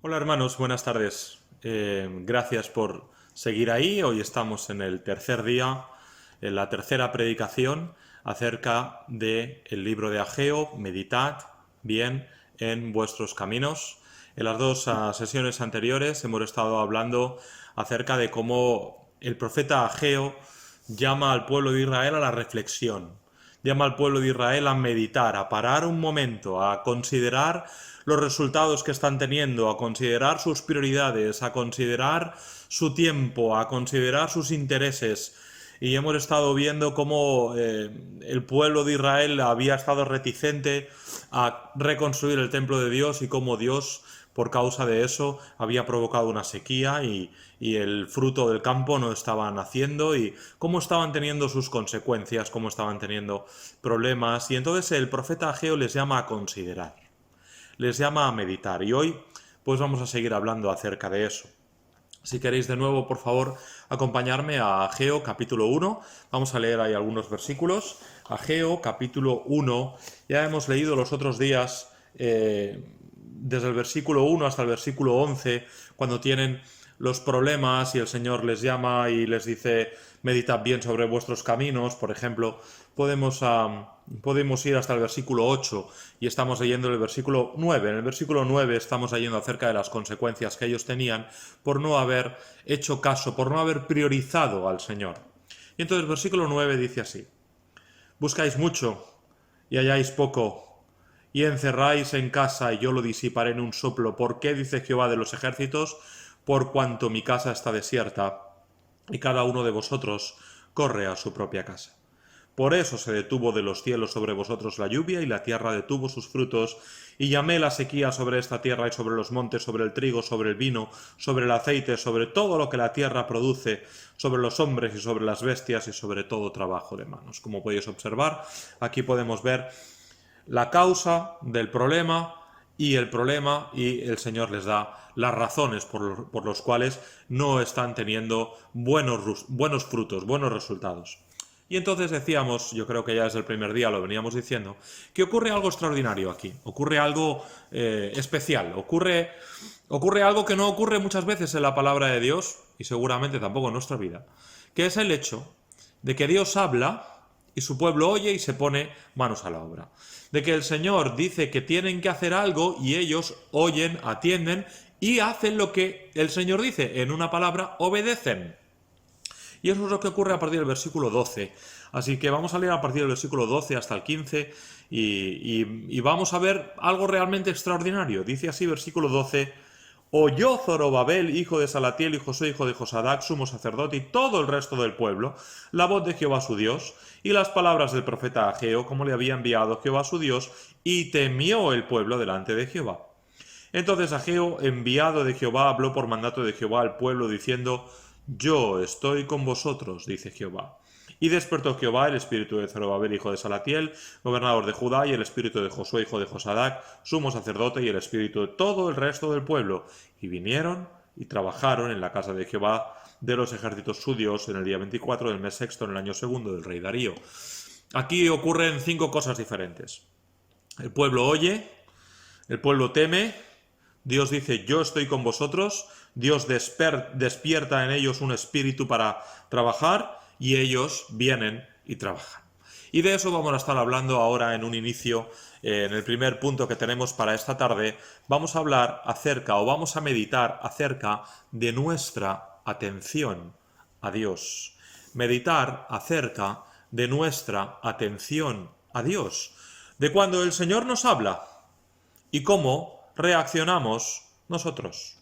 Hola hermanos, buenas tardes. Gracias por seguir ahí. Hoy estamos en el tercer día, en la tercera predicación acerca del libro de Ageo. Meditad bien en vuestros caminos. En las dos sesiones anteriores hemos estado hablando acerca de cómo el profeta Ageo llama al pueblo de Israel a la reflexión, llama al pueblo de Israel a meditar, a parar un momento, a considerar los resultados que están teniendo, a considerar sus prioridades, a considerar su tiempo, a considerar sus intereses. Y hemos estado viendo cómo el pueblo de Israel había estado reticente a reconstruir el templo de Dios y cómo Dios, por causa de eso, había provocado una sequía y el fruto del campo no estaba naciendo y cómo estaban teniendo sus consecuencias, cómo estaban teniendo problemas. Y entonces el profeta Ageo les llama a considerar, les llama a meditar. Y hoy pues vamos a seguir hablando acerca de eso. Si queréis de nuevo, por favor, acompañarme a Ageo capítulo 1. Vamos a leer ahí algunos versículos. Ageo capítulo 1. Ya hemos leído los otros días desde el versículo 1 hasta el versículo 11, cuando tienen los problemas y el Señor les llama y les dice, meditad bien sobre vuestros caminos. Por ejemplo, podemos ir hasta el versículo 8 y estamos leyendo el versículo 9. En el versículo 9 estamos leyendo acerca de las consecuencias que ellos tenían por no haber hecho caso, por no haber priorizado al Señor. Y entonces el versículo 9 dice así: buscáis mucho y halláis poco, y encerráis en casa y yo lo disiparé en un soplo. ¿Por qué? Dice Jehová de los ejércitos: por cuanto mi casa está desierta y cada uno de vosotros corre a su propia casa. Por eso se detuvo de los cielos sobre vosotros la lluvia, y la tierra detuvo sus frutos, y llamé la sequía sobre esta tierra y sobre los montes, sobre el trigo, sobre el vino, sobre el aceite, sobre todo lo que la tierra produce, sobre los hombres y sobre las bestias y sobre todo trabajo de manos. Como podéis observar, aquí podemos ver la causa del problema y el Señor les da las razones por los cuales no están teniendo buenos frutos, buenos resultados. Y entonces decíamos, yo creo que ya desde el primer día lo veníamos diciendo, que ocurre algo extraordinario aquí, ocurre algo especial, ocurre algo que no ocurre muchas veces en la palabra de Dios y seguramente tampoco en nuestra vida, que es el hecho de que Dios habla y su pueblo oye y se pone manos a la obra. De que el Señor dice que tienen que hacer algo y ellos oyen, atienden y hacen lo que el Señor dice. En una palabra, obedecen. Y eso es lo que ocurre a partir del versículo 12. Así que vamos a leer a partir del versículo 12 hasta el 15 y vamos a ver algo realmente extraordinario. Dice así versículo 12: oyó Zorobabel, hijo de Salatiel, y Josué, hijo de Josadac, sumo sacerdote, y todo el resto del pueblo, la voz de Jehová su Dios, y las palabras del profeta Ageo, como le había enviado Jehová su Dios, y temió el pueblo delante de Jehová. Entonces Ageo, enviado de Jehová, habló por mandato de Jehová al pueblo, diciendo: yo estoy con vosotros, dice Jehová. Y despertó Jehová el espíritu de Zorobabel, hijo de Salatiel, gobernador de Judá, y el espíritu de Josué, hijo de Josadac, sumo sacerdote, y el espíritu de todo el resto del pueblo. Y vinieron y trabajaron en la casa de Jehová de los ejércitos su Dios en el día 24 del mes sexto, en el año segundo del rey Darío. Aquí ocurren 5 cosas diferentes. El pueblo oye, el pueblo teme, Dios dice: yo estoy con vosotros, Dios despierta en ellos un espíritu para trabajar y ellos vienen y trabajan. Y de eso vamos a estar hablando ahora en un inicio, en el primer punto que tenemos para esta tarde. Vamos a hablar acerca, o vamos a meditar acerca de nuestra atención a Dios. Meditar acerca de nuestra atención a Dios. De cuando el Señor nos habla y cómo reaccionamos nosotros.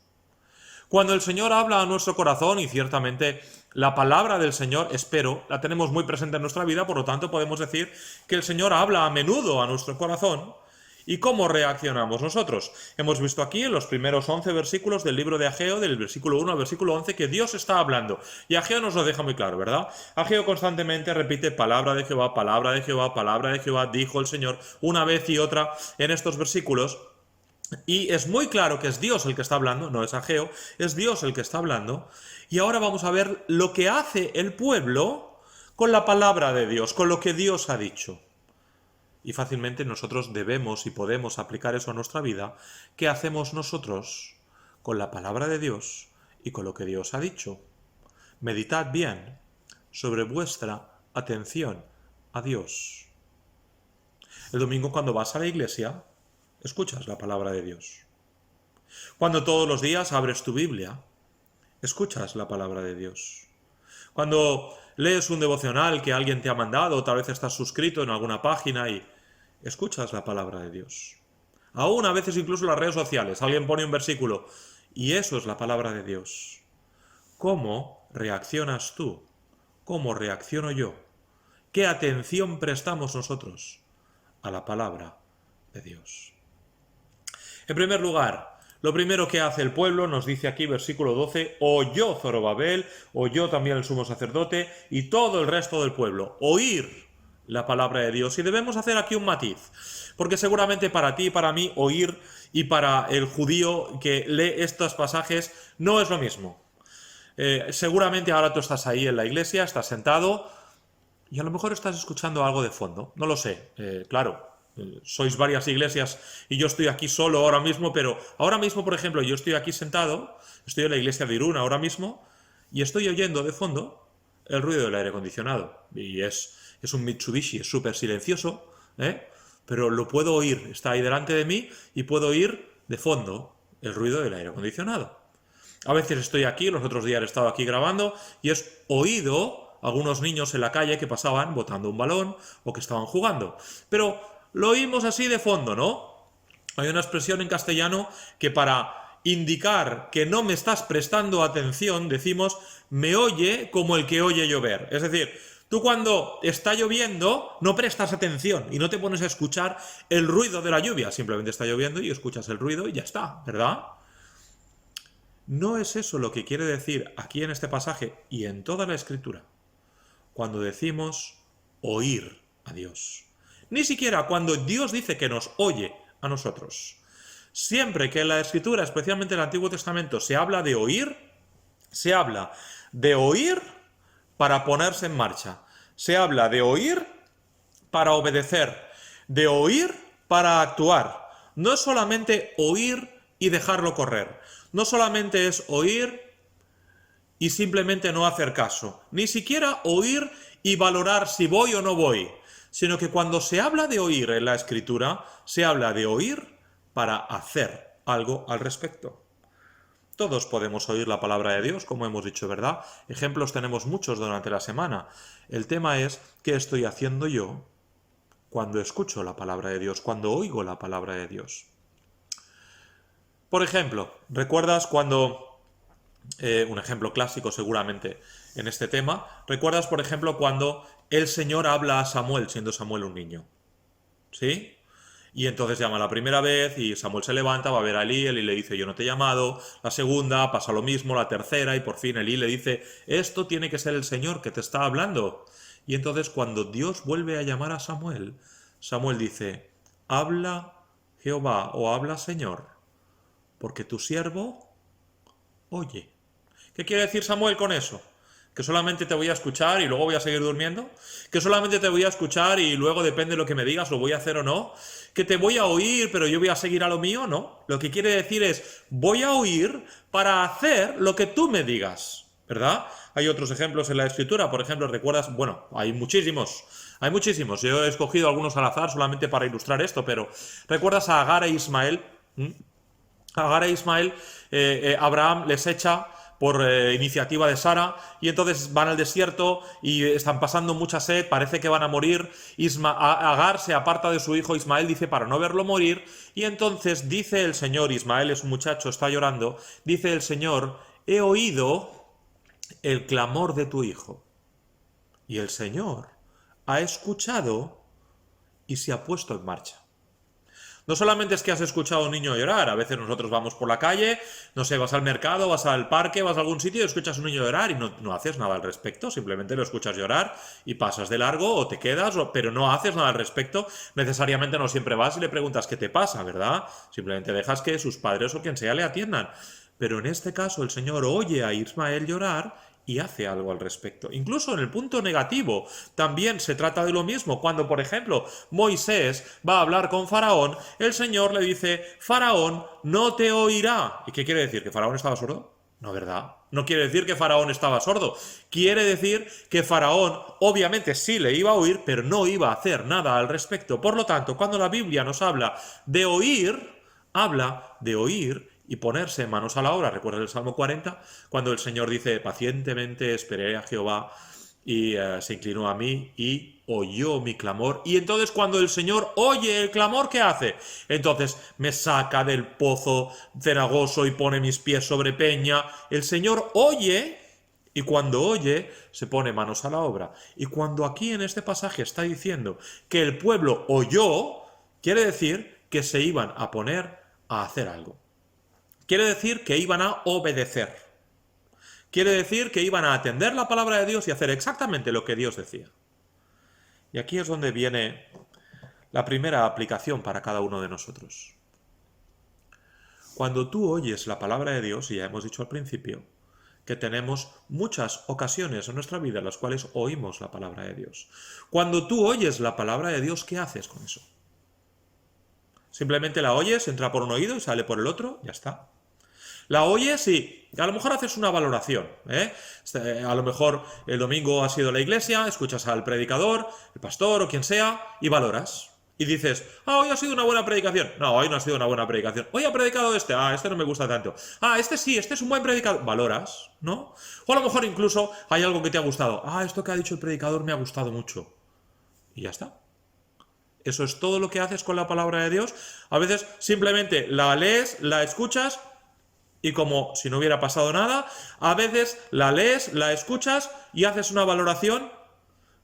Cuando el Señor habla a nuestro corazón, y ciertamente la palabra del Señor, espero, la tenemos muy presente en nuestra vida, por lo tanto podemos decir que el Señor habla a menudo a nuestro corazón, ¿y cómo reaccionamos nosotros? Hemos visto aquí en los primeros 11 versículos del libro de Ageo, del versículo 1 al versículo 11, que Dios está hablando. Y Ageo nos lo deja muy claro, ¿verdad? Ageo constantemente repite palabra de Jehová, palabra de Jehová, palabra de Jehová, dijo el Señor, una vez y otra en estos versículos. Y es muy claro que es Dios el que está hablando, no es Ageo, es Dios el que está hablando. Y ahora vamos a ver lo que hace el pueblo con la palabra de Dios, con lo que Dios ha dicho. Y fácilmente nosotros debemos y podemos aplicar eso a nuestra vida. ¿Qué hacemos nosotros con la palabra de Dios y con lo que Dios ha dicho. Meditad bien sobre vuestra atención a Dios. El domingo cuando vas a la iglesia, escuchas la palabra de Dios. Cuando todos los días abres tu Biblia, escuchas la palabra de Dios. Cuando lees un devocional que alguien te ha mandado, tal vez estás suscrito en alguna página y escuchas la palabra de Dios. Aún a veces incluso en las redes sociales, alguien pone un versículo y eso es la palabra de Dios. ¿Cómo reaccionas tú? ¿Cómo reacciono yo? ¿Qué atención prestamos nosotros a la palabra de Dios? En primer lugar, lo primero que hace el pueblo, nos dice aquí versículo 12, oyó Zorobabel, oyó también el sumo sacerdote y todo el resto del pueblo, oír la palabra de Dios. Y debemos hacer aquí un matiz, porque seguramente para ti y para mí oír y para el judío que lee estos pasajes no es lo mismo. Seguramente ahora tú estás ahí en la iglesia, estás sentado y a lo mejor estás escuchando algo de fondo, no lo sé, claro. Sois varias iglesias y yo estoy aquí solo ahora mismo, pero ahora mismo, por ejemplo, yo estoy aquí sentado, estoy en la iglesia de Irún ahora mismo y estoy oyendo de fondo el ruido del aire acondicionado. Y es un Mitsubishi, es súper silencioso, pero lo puedo oír, está ahí delante de mí y puedo oír de fondo el ruido del aire acondicionado. A veces estoy aquí, los otros días he estado aquí grabando y he oído algunos niños en la calle que pasaban botando un balón o que estaban jugando. Pero lo oímos así de fondo, ¿no? Hay una expresión en castellano que para indicar que no me estás prestando atención, decimos, me oye como el que oye llover. Es decir, tú cuando está lloviendo no prestas atención y no te pones a escuchar el ruido de la lluvia. Simplemente está lloviendo y escuchas el ruido y ya está, ¿verdad? No es eso lo que quiere decir aquí en este pasaje y en toda la Escritura, cuando decimos oír a Dios. Ni siquiera cuando Dios dice que nos oye a nosotros. Siempre que en la Escritura, especialmente en el Antiguo Testamento, se habla de oír para ponerse en marcha. Se habla de oír para obedecer, de oír para actuar. No es solamente oír y dejarlo correr. No solamente es oír y simplemente no hacer caso. Ni siquiera oír y valorar si voy o no voy. Sino que cuando se habla de oír en la Escritura, se habla de oír para hacer algo al respecto. Todos podemos oír la palabra de Dios, como hemos dicho, ¿verdad? Ejemplos tenemos muchos durante la semana. El tema es, ¿qué estoy haciendo yo cuando escucho la palabra de Dios, cuando oigo la palabra de Dios? Por ejemplo, ¿recuerdas cuando... un ejemplo clásico seguramente en este tema. ¿Recuerdas, por ejemplo, cuando el Señor habla a Samuel, siendo Samuel un niño? ¿Sí? Y entonces llama la primera vez y Samuel se levanta, va a ver a Elí le dice yo no te he llamado, la segunda pasa lo mismo, la tercera y por fin Elí le dice esto tiene que ser el Señor que te está hablando. Y entonces cuando Dios vuelve a llamar a Samuel, Samuel dice habla Jehová o habla Señor, porque tu siervo oye. ¿Qué quiere decir Samuel con eso? ¿Que solamente te voy a escuchar y luego voy a seguir durmiendo? ¿Que solamente te voy a escuchar y luego depende de lo que me digas lo voy a hacer o no? ¿Que te voy a oír pero yo voy a seguir a lo mío? No. Lo que quiere decir es voy a oír para hacer lo que tú me digas, ¿verdad? Hay otros ejemplos en la Escritura, por ejemplo, ¿recuerdas? Bueno, hay muchísimos. Yo he escogido algunos al azar solamente para ilustrar esto, pero ¿recuerdas a Agar e Ismael? Agar e Ismael, Abraham les echa por iniciativa de Sara, y entonces van al desierto y están pasando mucha sed, parece que van a morir. Agar se aparta de su hijo Ismael, dice, para no verlo morir, y entonces dice el Señor, Ismael es un muchacho, está llorando, dice el Señor, he oído el clamor de tu hijo. Y el Señor ha escuchado y se ha puesto en marcha. No solamente es que has escuchado a un niño llorar, a veces nosotros vamos por la calle, no sé, vas al mercado, vas al parque, vas a algún sitio y escuchas a un niño llorar y no haces nada al respecto, simplemente lo escuchas llorar y pasas de largo o te quedas, pero no haces nada al respecto. Necesariamente no siempre vas y le preguntas qué te pasa, ¿verdad? Simplemente dejas que sus padres o quien sea le atiendan. Pero en este caso el Señor oye a Ismael llorar y hace algo al respecto. Incluso en el punto negativo también se trata de lo mismo. Cuando, por ejemplo, Moisés va a hablar con Faraón, el Señor le dice: Faraón no te oirá. ¿Y qué quiere decir? ¿Que Faraón estaba sordo? No, ¿verdad? No quiere decir que Faraón estaba sordo. Quiere decir que Faraón obviamente sí le iba a oír, pero no iba a hacer nada al respecto. Por lo tanto, cuando la Biblia nos habla de oír, habla de oír y ponerse manos a la obra. Recuerda el Salmo 40, cuando el Señor dice: pacientemente esperé a Jehová y se inclinó a mí y oyó mi clamor. Y entonces cuando el Señor oye el clamor, ¿qué hace? Entonces me saca del pozo cenagoso y pone mis pies sobre peña. El Señor oye, y cuando oye se pone manos a la obra. Y cuando aquí en este pasaje está diciendo que el pueblo oyó, quiere decir que se iban a poner a hacer algo. Quiere decir que iban a obedecer. Quiere decir que iban a atender la palabra de Dios y hacer exactamente lo que Dios decía. Y aquí es donde viene la primera aplicación para cada uno de nosotros. Cuando tú oyes la palabra de Dios, y ya hemos dicho al principio, que tenemos muchas ocasiones en nuestra vida en las cuales oímos la palabra de Dios. Cuando tú oyes la palabra de Dios, ¿qué haces con eso? Simplemente la oyes, entra por un oído y sale por el otro, ya está. La oyes y a lo mejor haces una valoración, A lo mejor el domingo has ido a la iglesia, escuchas al predicador, el pastor o quien sea, y valoras. Y dices: hoy ha sido una buena predicación. No, hoy no ha sido una buena predicación. Hoy ha predicado este no me gusta tanto. Este sí, este es un buen predicador. Valoras, ¿no? O a lo mejor incluso hay algo que te ha gustado. Esto que ha dicho el predicador me ha gustado mucho. Y ya está. Eso es todo lo que haces con la palabra de Dios. A veces simplemente la lees, la escuchas, y como si no hubiera pasado nada. A veces la lees, la escuchas y haces una valoración.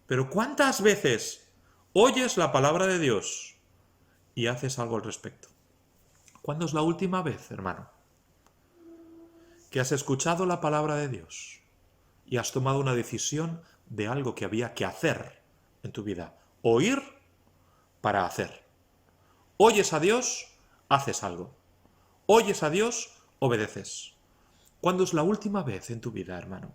Pero ¿cuántas veces oyes la palabra de Dios y haces algo al respecto? ¿Cuándo es la última vez, hermano, que has escuchado la palabra de Dios y has tomado una decisión de algo que había que hacer en tu vida? Oír para hacer. Oyes a Dios, haces algo. Oyes a Dios, obedeces. ¿Cuándo es la última vez en tu vida, hermano,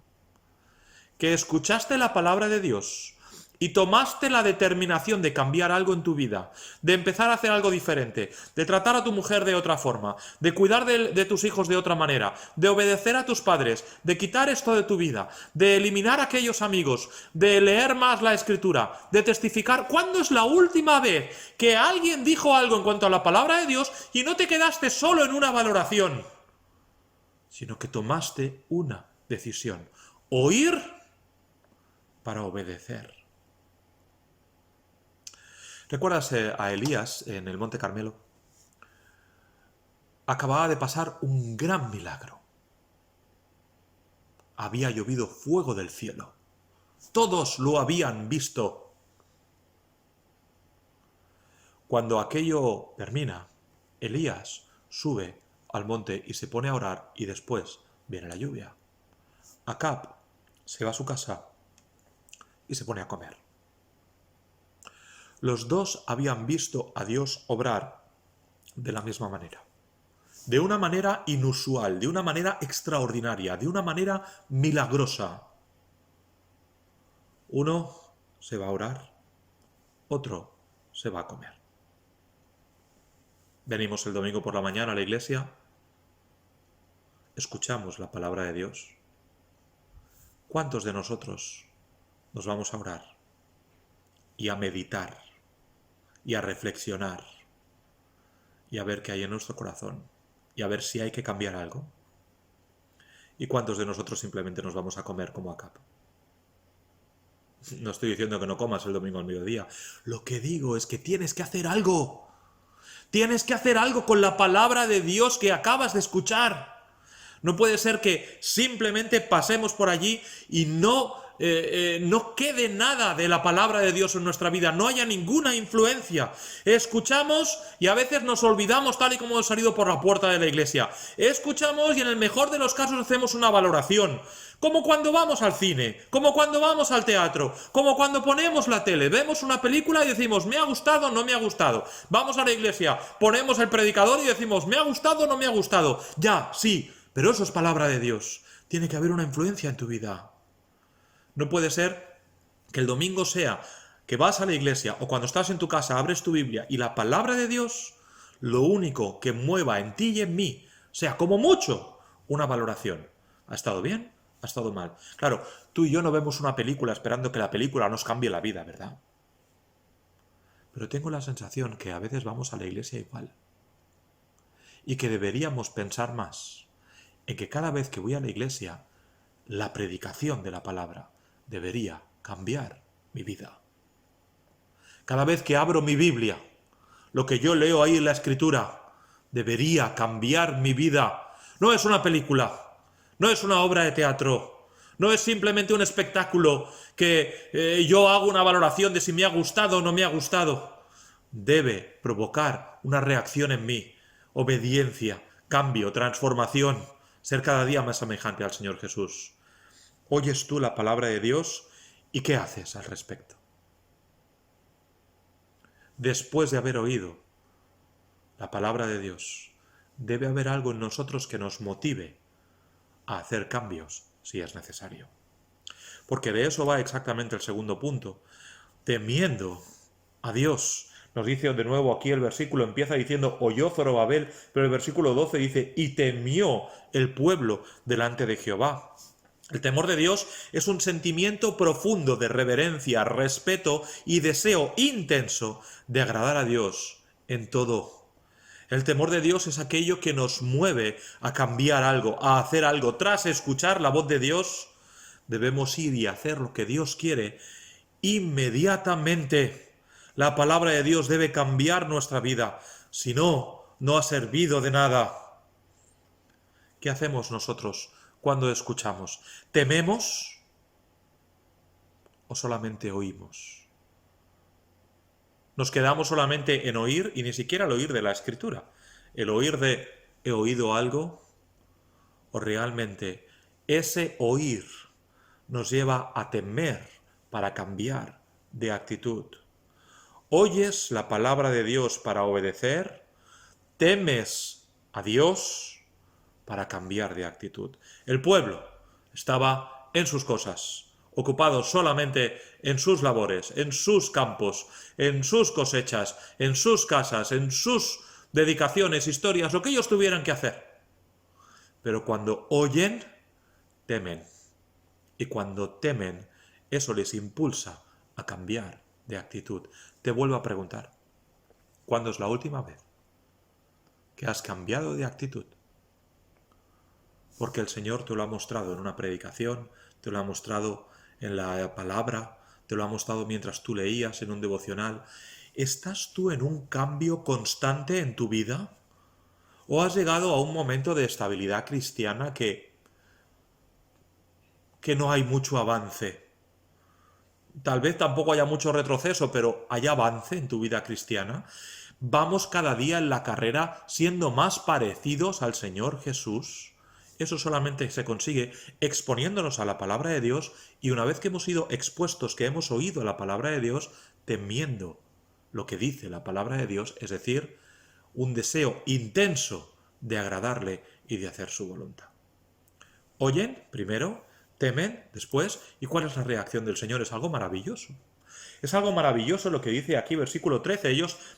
que escuchaste la palabra de Dios y tomaste la determinación de cambiar algo en tu vida, de empezar a hacer algo diferente, de tratar a tu mujer de otra forma, de cuidar de tus hijos de otra manera, de obedecer a tus padres, de quitar esto de tu vida, de eliminar a aquellos amigos, de leer más la Escritura, de testificar? ¿Cuándo es la última vez que alguien dijo algo en cuanto a la palabra de Dios y no te quedaste solo en una valoración, sino que tomaste una decisión? Oír para obedecer. ¿Recuerdas a Elías en el Monte Carmelo? Acababa de pasar un gran milagro. Había llovido fuego del cielo. Todos lo habían visto. Cuando aquello termina, Elías sube al monte y se pone a orar, y después viene la lluvia. Acab se va a su casa y se pone a comer. Los dos habían visto a Dios obrar de la misma manera. De una manera inusual, de una manera extraordinaria, de una manera milagrosa. Uno se va a orar, otro se va a comer. Venimos el domingo por la mañana a la iglesia, escuchamos la palabra de Dios. ¿Cuántos de nosotros nos vamos a orar y a meditar y a reflexionar y a ver qué hay en nuestro corazón y a ver si hay que cambiar algo? ¿Y cuántos de nosotros simplemente nos vamos a comer como Acab? No estoy diciendo que no comas el domingo al mediodía. Lo que digo es que tienes que hacer algo. Tienes que hacer algo con la palabra de Dios que acabas de escuchar. No puede ser que simplemente pasemos por allí y no quede nada de la palabra de Dios en nuestra vida, no haya ninguna influencia. Escuchamos y a veces nos olvidamos tal y como hemos salido por la puerta de la iglesia. Escuchamos y en el mejor de los casos hacemos una valoración. Como cuando vamos al cine, como cuando vamos al teatro, como cuando ponemos la tele, vemos una película y decimos ¿me ha gustado o no me ha gustado? Vamos a la iglesia, ponemos el predicador y decimos ¿me ha gustado o no me ha gustado? Ya, sí, pero eso es palabra de Dios. Tiene que haber una influencia en tu vida. No puede ser que el domingo sea que vas a la iglesia o cuando estás en tu casa abres tu Biblia y la palabra de Dios, lo único que mueva en ti y en mí, sea como mucho una valoración. ¿Ha estado bien? ¿Ha estado mal? Claro, tú y yo no vemos una película esperando que la película nos cambie la vida, ¿verdad? Pero tengo la sensación que a veces vamos a la iglesia igual. Y que deberíamos pensar más en que cada vez que voy a la iglesia, la predicación de la palabra debería cambiar mi vida. Cada vez que abro mi Biblia, lo que yo leo ahí en la Escritura debería cambiar mi vida. No es una película, no es una obra de teatro, no es simplemente un espectáculo que yo hago una valoración de si me ha gustado o no me ha gustado. Debe provocar una reacción en mí, obediencia, cambio, transformación, ser cada día más semejante al Señor Jesús. ¿Oyes tú la palabra de Dios y qué haces al respecto? Después de haber oído la palabra de Dios, debe haber algo en nosotros que nos motive a hacer cambios si es necesario. Porque de eso va exactamente el segundo punto. Temiendo a Dios. Nos dice de nuevo aquí el versículo, empieza diciendo, oyó Zorobabel, pero el versículo 12 dice, y temió el pueblo delante de Jehová. El temor de Dios es un sentimiento profundo de reverencia, respeto y deseo intenso de agradar a Dios en todo. El temor de Dios es aquello que nos mueve a cambiar algo, a hacer algo. Tras escuchar la voz de Dios, debemos ir y hacer lo que Dios quiere inmediatamente. La palabra de Dios debe cambiar nuestra vida. Si no, no ha servido de nada. ¿Qué hacemos nosotros cuando escuchamos? ¿Tememos o solamente oímos? Nos quedamos solamente en oír y ni siquiera el oír de la Escritura. El oír de ¿he oído algo? O realmente ese oír nos lleva a temer para cambiar de actitud. ¿Oyes la palabra de Dios para obedecer? ¿Temes a Dios para cambiar de actitud? El pueblo estaba en sus cosas, ocupado solamente en sus labores, en sus campos, en sus cosechas, en sus casas, en sus dedicaciones, historias, lo que ellos tuvieran que hacer. Pero cuando oyen, temen. Y cuando temen, eso les impulsa a cambiar de actitud. Te vuelvo a preguntar, ¿cuándo es la última vez que has cambiado de actitud? Porque el Señor te lo ha mostrado en una predicación, te lo ha mostrado en la palabra, te lo ha mostrado mientras tú leías en un devocional. ¿Estás tú en un cambio constante en tu vida? ¿O has llegado a un momento de estabilidad cristiana que no hay mucho avance? Tal vez tampoco haya mucho retroceso, pero hay avance en tu vida cristiana. ¿Vamos cada día en la carrera siendo más parecidos al Señor Jesús? Eso solamente se consigue exponiéndonos a la palabra de Dios y una vez que hemos sido expuestos, que hemos oído la palabra de Dios, temiendo lo que dice la palabra de Dios, es decir, un deseo intenso de agradarle y de hacer su voluntad. Oyen, primero, temen, después, ¿y cuál es la reacción del Señor? Es algo maravilloso. Es algo maravilloso lo que dice aquí, versículo 13,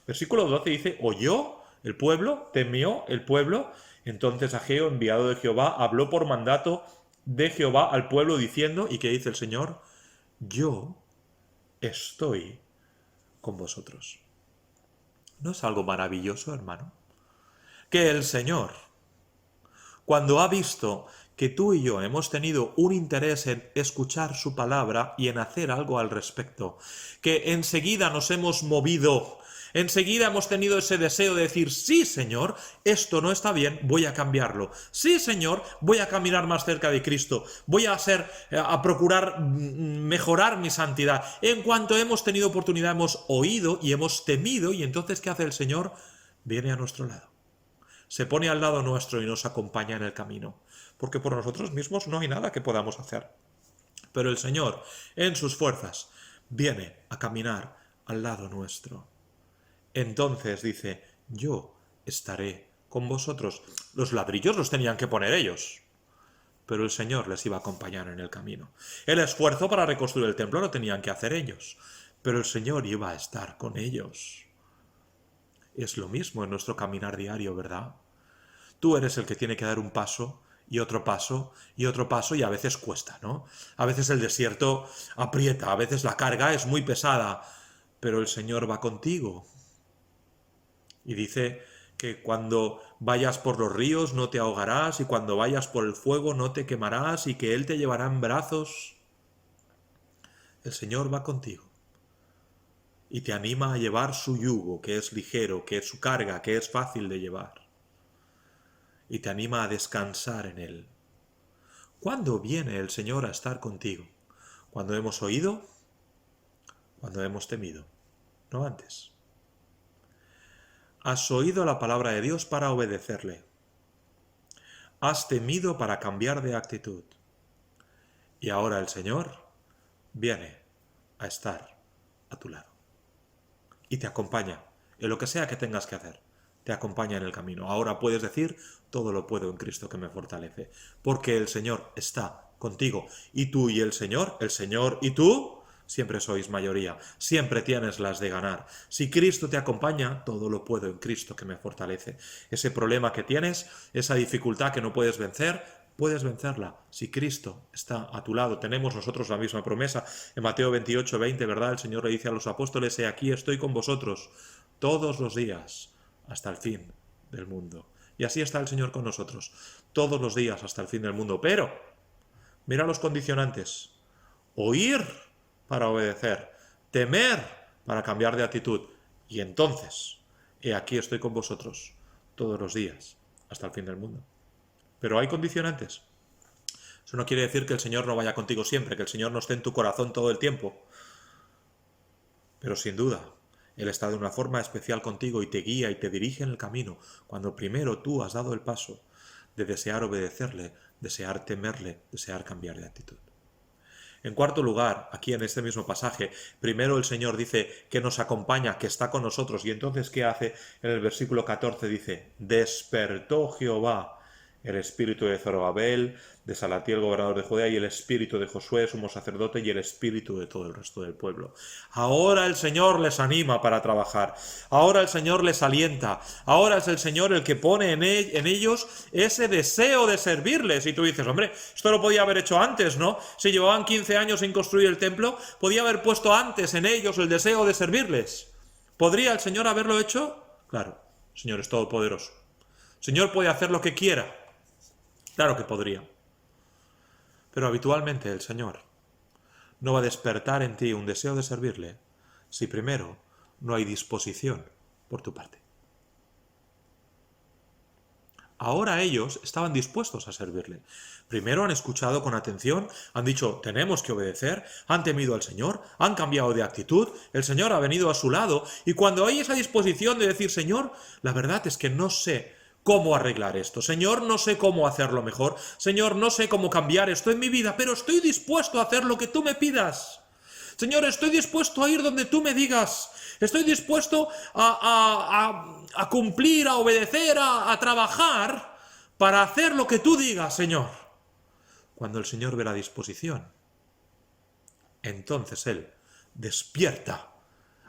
versículo 12 dice, oyó el pueblo, temió el pueblo, entonces Ageo, enviado de Jehová, habló por mandato de Jehová al pueblo diciendo, ¿y qué dice el Señor? Yo estoy con vosotros. ¿No es algo maravilloso, hermano? Que el Señor, cuando ha visto que tú y yo hemos tenido un interés en escuchar su palabra y en hacer algo al respecto, que enseguida nos hemos movido, enseguida hemos tenido ese deseo de decir, sí, Señor, esto no está bien, voy a cambiarlo. Sí, Señor, voy a caminar más cerca de Cristo, voy a procurar mejorar mi santidad. En cuanto hemos tenido oportunidad, hemos oído y hemos temido, y entonces, ¿qué hace el Señor? Viene a nuestro lado. Se pone al lado nuestro y nos acompaña en el camino, porque por nosotros mismos no hay nada que podamos hacer. Pero el Señor, en sus fuerzas, viene a caminar al lado nuestro. Entonces dice, yo estaré con vosotros. Los ladrillos los tenían que poner ellos. pero el Señor les iba a acompañar en el camino. El esfuerzo para reconstruir el templo lo tenían que hacer ellos, pero el Señor iba a estar con ellos. Es lo mismo en nuestro caminar diario, ¿verdad? Tú eres el que tiene que dar un paso y otro paso y otro paso, y a veces cuesta, ¿no? A veces el desierto aprieta, a veces la carga es muy pesada, pero el Señor va contigo. Y dice que cuando vayas por los ríos no te ahogarás, y cuando vayas por el fuego no te quemarás, y que Él te llevará en brazos. El Señor va contigo y te anima a llevar su yugo, que es ligero, que es su carga, que es fácil de llevar. Y te anima a descansar en Él. ¿Cuándo viene el Señor a estar contigo? ¿Cuando hemos oído? ¿Cuando hemos temido? No antes. Has oído la palabra de Dios para obedecerle. Has temido para cambiar de actitud. Y ahora el Señor viene a estar a tu lado. Y te acompaña en lo que sea que tengas que hacer. Te acompaña en el camino. Ahora puedes decir, todo lo puedo en Cristo que me fortalece. Porque el Señor está contigo. Y tú y el Señor y tú, siempre sois mayoría. Siempre tienes las de ganar. Si Cristo te acompaña, todo lo puedo en Cristo que me fortalece. Ese problema que tienes, esa dificultad que no puedes vencer, puedes vencerla si Cristo está a tu lado. Tenemos nosotros la misma promesa en Mateo 28, 20, ¿verdad? El Señor le dice a los apóstoles, he aquí estoy con vosotros todos los días hasta el fin del mundo. Y así está el Señor con nosotros, todos los días hasta el fin del mundo. Pero, mira los condicionantes. Oír para obedecer, temer para cambiar de actitud. Y entonces, he aquí estoy con vosotros todos los días hasta el fin del mundo. Pero hay condicionantes. Eso no quiere decir que el Señor no vaya contigo siempre, que el Señor no esté en tu corazón todo el tiempo. Pero sin duda, Él está de una forma especial contigo y te guía y te dirige en el camino, cuando primero tú has dado el paso de desear obedecerle, desear temerle, desear cambiar de actitud. En cuarto lugar, aquí en este mismo pasaje, primero el Señor dice que nos acompaña, que está con nosotros, y entonces ¿qué hace? En el versículo 14 dice, despertó Jehová el espíritu de Zorobabel, de Salatiel, gobernador de Judea, y el espíritu de Josué, sumo sacerdote, y el espíritu de todo el resto del pueblo. Ahora el Señor les anima para trabajar, ahora el Señor les alienta, ahora es el Señor el que pone en ellos ese deseo de servirles. Y tú dices, hombre, esto lo podía haber hecho antes, ¿no? Si llevaban 15 años sin construir el templo, podía haber puesto antes en ellos el deseo de servirles. ¿Podría el Señor haberlo hecho? Claro, el Señor es todopoderoso. El Señor puede hacer lo que quiera. Claro que podría. Pero habitualmente el Señor no va a despertar en ti un deseo de servirle si primero no hay disposición por tu parte. Ahora ellos estaban dispuestos a servirle. Primero han escuchado con atención, han dicho, tenemos que obedecer, han temido al Señor, han cambiado de actitud, el Señor ha venido a su lado, y cuando hay esa disposición de decir, Señor, la verdad es que no sé cómo arreglar esto. Señor, no sé cómo hacerlo mejor. Señor, no sé cómo cambiar esto en mi vida, pero estoy dispuesto a hacer lo que tú me pidas. Señor, estoy dispuesto a ir donde tú me digas. Estoy dispuesto a cumplir, a obedecer, a trabajar para hacer lo que tú digas, Señor. Cuando el Señor ve la disposición, entonces Él despierta,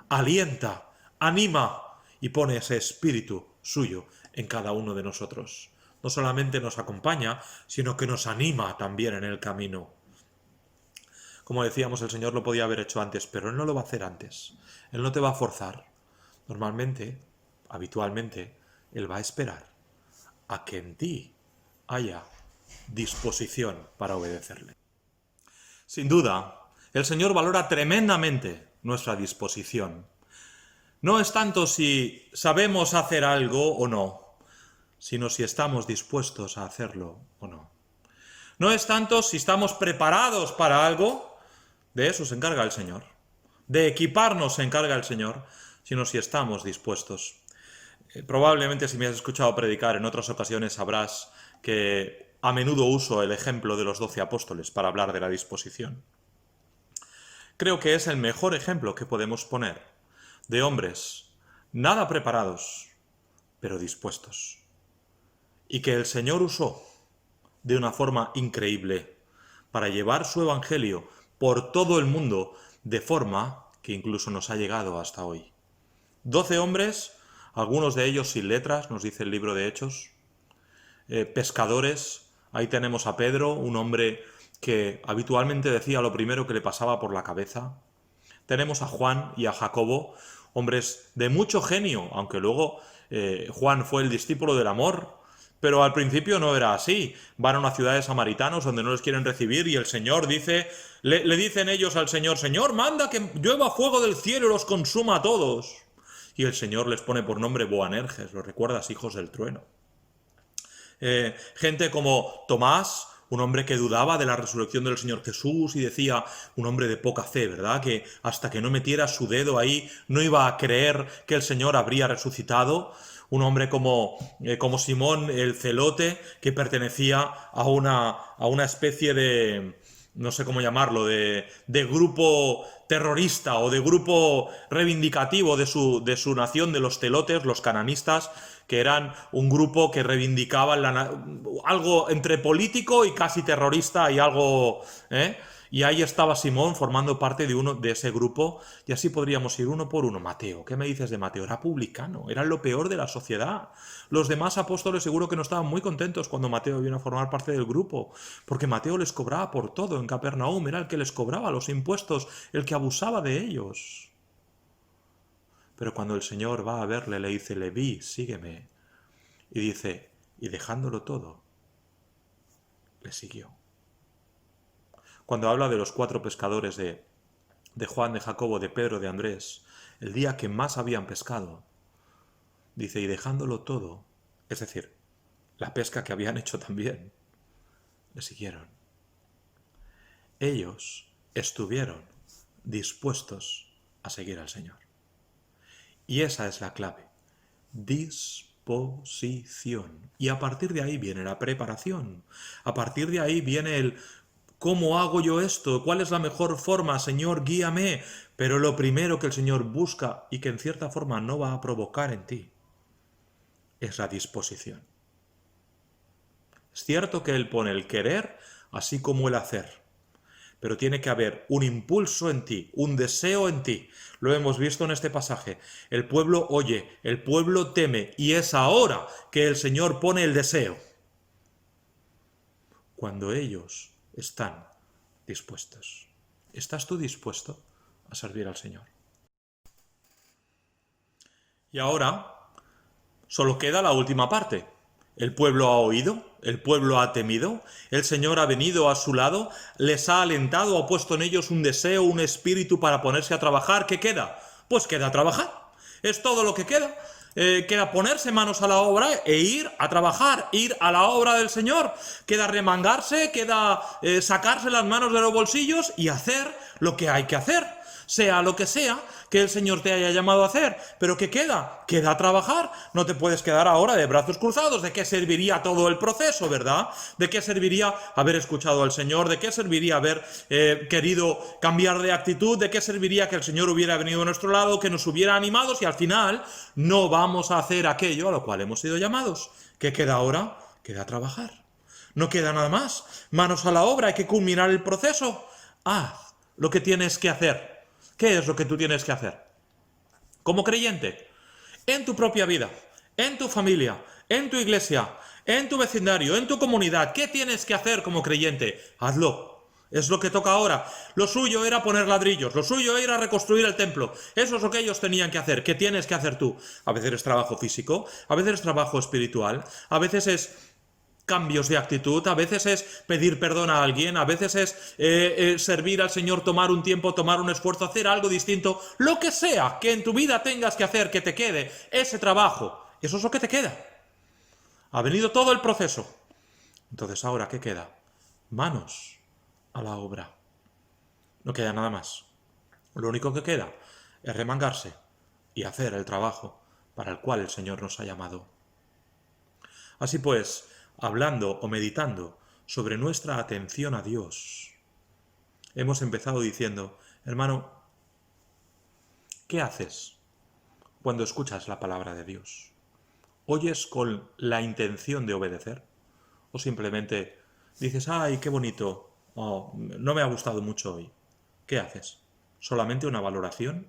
alienta, anima y pone ese espíritu suyo en cada uno de nosotros. No solamente nos acompaña, sino que nos anima también en el camino. Como decíamos, el Señor lo podía haber hecho antes, pero Él no lo va a hacer antes. Él no te va a forzar. Normalmente, habitualmente, Él va a esperar a que en ti haya disposición para obedecerle. Sin duda, el Señor valora tremendamente nuestra disposición. No es tanto si sabemos hacer algo o no, sino si estamos dispuestos a hacerlo o no. No es tanto si estamos preparados para algo, de eso se encarga el Señor. De equiparnos se encarga el Señor, sino si estamos dispuestos. Probablemente si me has escuchado predicar en otras ocasiones sabrás que a menudo uso el ejemplo de los 12 apóstoles para hablar de la disposición. Creo que es el mejor ejemplo que podemos poner de hombres nada preparados, pero dispuestos. Y que el Señor usó de una forma increíble para llevar su evangelio por todo el mundo de forma que incluso nos ha llegado hasta hoy. 12 hombres, algunos de ellos sin letras, nos dice el libro de Hechos, pescadores. Ahí tenemos a Pedro, un hombre que habitualmente decía lo primero que le pasaba por la cabeza. Tenemos a Juan y a Jacobo, hombres de mucho genio, aunque luego Juan fue el discípulo del amor, pero al principio no era así. Van a una ciudad de samaritanos donde no les quieren recibir y el Señor dice, le dicen ellos al Señor, Señor, manda que llueva fuego del cielo y los consuma a todos. Y el Señor les pone por nombre Boanerges, ¿lo recuerdas? Hijos del trueno. Gente como Tomás, un hombre que dudaba de la resurrección del Señor Jesús y decía, un hombre de poca fe, ¿verdad? Que hasta que no metiera su dedo ahí no iba a creer que el Señor habría resucitado. Un hombre como Simón el Celote, que pertenecía a una especie de, no sé cómo llamarlo, de grupo terrorista o de grupo reivindicativo de su nación, de los celotes, los cananistas, que eran un grupo que reivindicaban algo entre político y casi terrorista y algo... Y ahí estaba Simón formando parte de ese grupo y así podríamos ir uno por uno. Mateo, ¿qué me dices de Mateo? Era publicano, era lo peor de la sociedad. Los demás apóstoles seguro que no estaban muy contentos cuando Mateo vino a formar parte del grupo, porque Mateo les cobraba por todo en Capernaum, era el que les cobraba los impuestos, el que abusaba de ellos. Pero cuando el Señor va a verle, le dice, Leví, sígueme. Y dice, y dejándolo todo, le siguió. Cuando habla de los 4 pescadores de Juan, de Jacobo, de Pedro, de Andrés, el día que más habían pescado, dice, y dejándolo todo, es decir, la pesca que habían hecho también, le siguieron. Ellos estuvieron dispuestos a seguir al Señor. Y esa es la clave. Disposición. Y a partir de ahí viene la preparación. A partir de ahí viene el ¿cómo hago yo esto? ¿Cuál es la mejor forma? Señor, guíame. Pero lo primero que el Señor busca y que en cierta forma no va a provocar en ti es la disposición. Es cierto que Él pone el querer así como el hacer. Pero tiene que haber un impulso en ti, un deseo en ti. Lo hemos visto en este pasaje. El pueblo oye, el pueblo teme, y es ahora que el Señor pone el deseo. Cuando ellos están dispuestos. ¿Estás tú dispuesto a servir al Señor? Y ahora solo queda la última parte. El pueblo ha oído, el pueblo ha temido, el Señor ha venido a su lado, les ha alentado, ha puesto en ellos un deseo, un espíritu para ponerse a trabajar. ¿Qué queda? Pues queda trabajar. Es todo lo que queda. Queda ponerse manos a la obra e ir a trabajar, ir a la obra del Señor. Queda remangarse, queda sacarse las manos de los bolsillos y hacer lo que hay que hacer. Sea lo que sea que el Señor te haya llamado a hacer. ¿Pero qué queda? Queda trabajar. No te puedes quedar ahora de brazos cruzados. ¿De qué serviría todo el proceso, verdad? ¿De qué serviría haber escuchado al Señor? ¿De qué serviría haber querido cambiar de actitud? ¿De qué serviría que el Señor hubiera venido a nuestro lado, que nos hubiera animado si al final no vamos a hacer aquello a lo cual hemos sido llamados? ¿Qué queda ahora? Queda trabajar. No queda nada más. Manos a la obra, hay que culminar el proceso. Haz lo que tienes que hacer. ¿Qué es lo que tú tienes que hacer? Como creyente, en tu propia vida, en tu familia, en tu iglesia, en tu vecindario, en tu comunidad, ¿qué tienes que hacer como creyente? Hazlo. Es lo que toca ahora. Lo suyo era poner ladrillos, lo suyo era reconstruir el templo. Eso es lo que ellos tenían que hacer. ¿Qué tienes que hacer tú? A veces es trabajo físico, a veces es trabajo espiritual, a veces es cambios de actitud, a veces es pedir perdón a alguien, a veces es servir al Señor, tomar un tiempo, tomar un esfuerzo, hacer algo distinto, lo que sea que en tu vida tengas que hacer, que te quede ese trabajo, eso es lo que te queda. Ha venido todo el proceso. Entonces, ¿ahora qué queda? Manos a la obra. No queda nada más. Lo único que queda es remangarse y hacer el trabajo para el cual el Señor nos ha llamado. Así pues, hablando o meditando sobre nuestra atención a Dios, hemos empezado diciendo, hermano, ¿qué haces cuando escuchas la palabra de Dios? ¿Oyes con la intención de obedecer? ¿O simplemente dices, ¡ay, qué bonito! Oh, no me ha gustado mucho hoy. ¿Qué haces? ¿Solamente una valoración?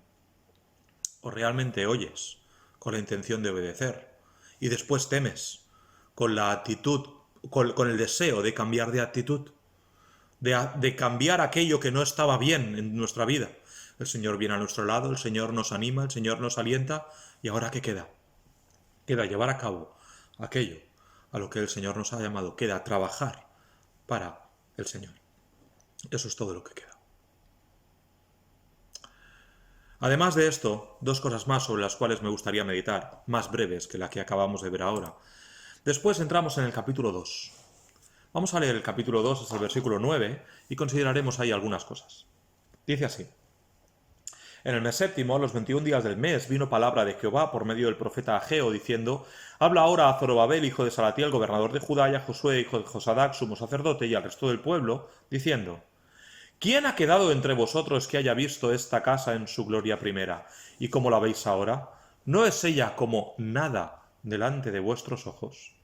¿O realmente oyes con la intención de obedecer? Y después temes con la actitud, con el deseo de cambiar de actitud, de cambiar aquello que no estaba bien en nuestra vida. El Señor viene a nuestro lado, el Señor nos anima, el Señor nos alienta, y ahora ¿qué queda? Queda llevar a cabo aquello a lo que el Señor nos ha llamado, queda trabajar para el Señor. Eso es todo lo que queda. Además de esto, dos cosas más sobre las cuales me gustaría meditar, más breves que la que acabamos de ver ahora. Después entramos en el capítulo 2. Vamos a leer el capítulo 2 hasta el versículo 9 y consideraremos ahí algunas cosas. Dice así: En el mes séptimo, a los 21 días del mes, vino palabra de Jehová por medio del profeta Ageo, diciendo: Habla ahora a Zorobabel, hijo de Salatiel, gobernador de Judá, y a Josué, hijo de Josadac, sumo sacerdote, y al resto del pueblo, diciendo: ¿Quién ha quedado entre vosotros que haya visto esta casa en su gloria primera? ¿Y cómo la veis ahora? ¿No es ella como nada delante de vuestros ojos?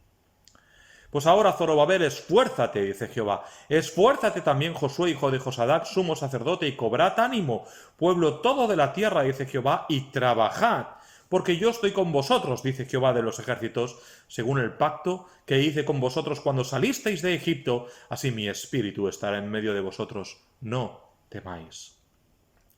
Pues ahora, Zorobabel, esfuérzate, dice Jehová. Esfuérzate también, Josué, hijo de Josadac, sumo sacerdote, y cobrad ánimo, pueblo todo de la tierra, dice Jehová, y trabajad, porque yo estoy con vosotros, dice Jehová de los ejércitos, según el pacto que hice con vosotros cuando salisteis de Egipto, así mi espíritu estará en medio de vosotros. No temáis.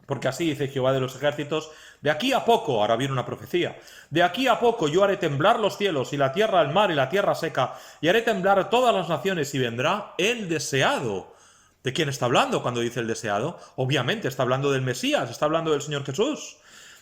Porque así dice Jehová de los ejércitos: de aquí a poco, ahora viene una profecía, de aquí a poco yo haré temblar los cielos y la tierra, el mar y la tierra seca, y haré temblar todas las naciones, y vendrá el deseado. ¿De quién está hablando cuando dice el deseado? Obviamente está hablando del Mesías, está hablando del Señor Jesús.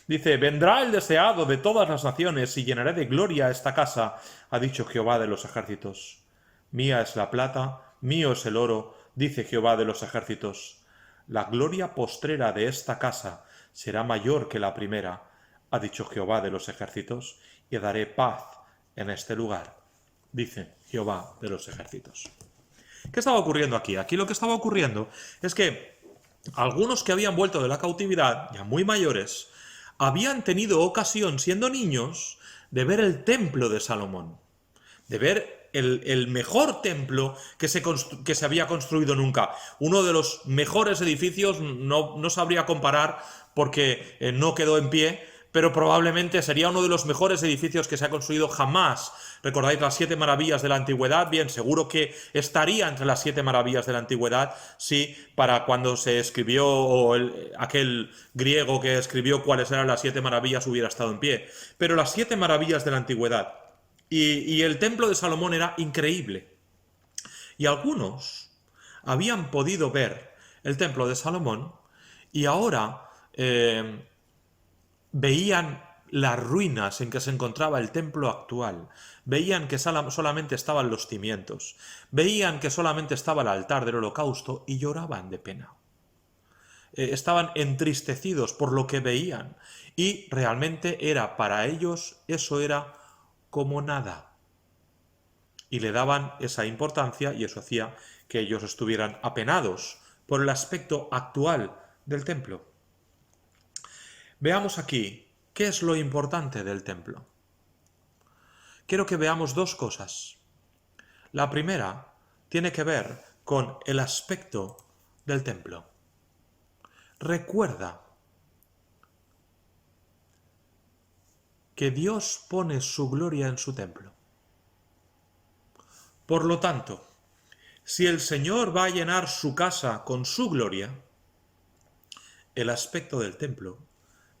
Dice: vendrá el deseado de todas las naciones, y llenaré de gloria esta casa, ha dicho Jehová de los ejércitos. Mía es la plata, mío es el oro, dice Jehová de los ejércitos. La gloria postrera de esta casa será mayor que la primera, ha dicho Jehová de los ejércitos, y daré paz en este lugar, dice Jehová de los ejércitos. ¿Qué estaba ocurriendo aquí? Aquí lo que estaba ocurriendo es que algunos que habían vuelto de la cautividad, ya muy mayores, habían tenido ocasión, siendo niños, de ver el templo de Salomón, de ver el mejor templo que se había construido nunca. Uno de los mejores edificios, no sabría comparar porque no quedó en pie, pero probablemente sería uno de los mejores edificios que se ha construido jamás. ¿Recordáis las 7 maravillas de la antigüedad? Bien, seguro que estaría entre las 7 maravillas de la antigüedad si para cuando se escribió aquel griego que escribió cuáles eran las 7 maravillas hubiera estado en pie. Pero las 7 maravillas de la antigüedad y el templo de Salomón era increíble. Y algunos habían podido ver el templo de Salomón y ahora veían las ruinas en que se encontraba el templo actual, veían que solamente estaban los cimientos, veían que solamente estaba el altar del holocausto y lloraban de pena. Estaban entristecidos por lo que veían y realmente era para ellos, eso era como nada. Y le daban esa importancia y eso hacía que ellos estuvieran apenados por el aspecto actual del templo. Veamos aquí qué es lo importante del templo. Quiero que veamos dos cosas. La primera tiene que ver con el aspecto del templo. Recuerda que Dios pone su gloria en su templo. Por lo tanto, si el Señor va a llenar su casa con su gloria, el aspecto del templo